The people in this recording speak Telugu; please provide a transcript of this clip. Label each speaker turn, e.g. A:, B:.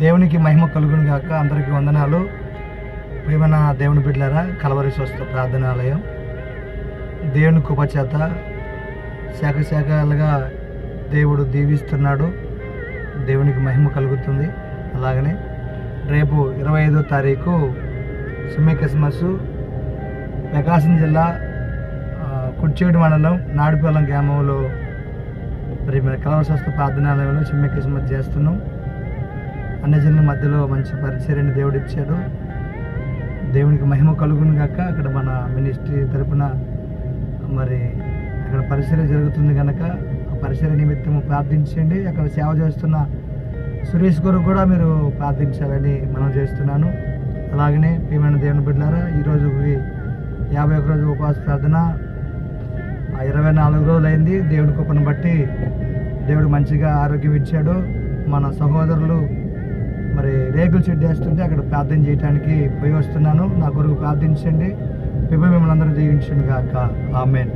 A: దేవునికి మహిమ కలుగును గాక. అందరికీ వందనాలు. ప్రియమైన దేవుని బిడ్డలారా, కలవరి స్వస్థ ప్రార్థనాలయం దేవుని కృపచేత శాఖలుగా దేవుడు దీవిస్తున్నాడు. దేవునికి మహిమ కలుగుతుంది. అలాగనే రేపు 25వ తారీఖు సెమీ క్రిస్మస్ ప్రకాశం జిల్లా కుర్చేడు మండలం నాడిపాలెం గ్రామంలో మరి కలవరి స్వస్థ ప్రార్థనాలయంలో సెమీ క్రిస్మస్ చేస్తున్నాం. అన్ని జనుల మధ్యలో మంచి పరిచర్యని దేవుడు ఇచ్చాడు. దేవునికి మహిమ కలుగును గాక. అక్కడ మన మినిస్ట్రీ తరపున మరి అక్కడ పరిచర్య జరుగుతుంది కనుక ఆ పరిచర్య నిమిత్తము ప్రార్థించండి. అక్కడ సేవ చేస్తున్న సురేష్ గారు కూడా మీరు ప్రార్థించాలని మనం చేస్తున్నాను. అలాగనే ప్రియమైన దేవుని బిడ్డలారా, ఈరోజు 51 రోజు ఉపవాస ప్రార్థన 24 రోజులు అయింది. దేవుడి కృపను బట్టి దేవుడు మంచిగా ఆరోగ్యం ఇచ్చాడు. మన సహోదరులు మరి రేకులు షెడ్ వేస్తుంటే అక్కడ ప్రార్థన చేయడానికి పోయి వస్తున్నాను. నా కొరకు ప్రార్థించండి. మిమ్మల్ని అందరూ దీవించండి గాక. ఆమేన్.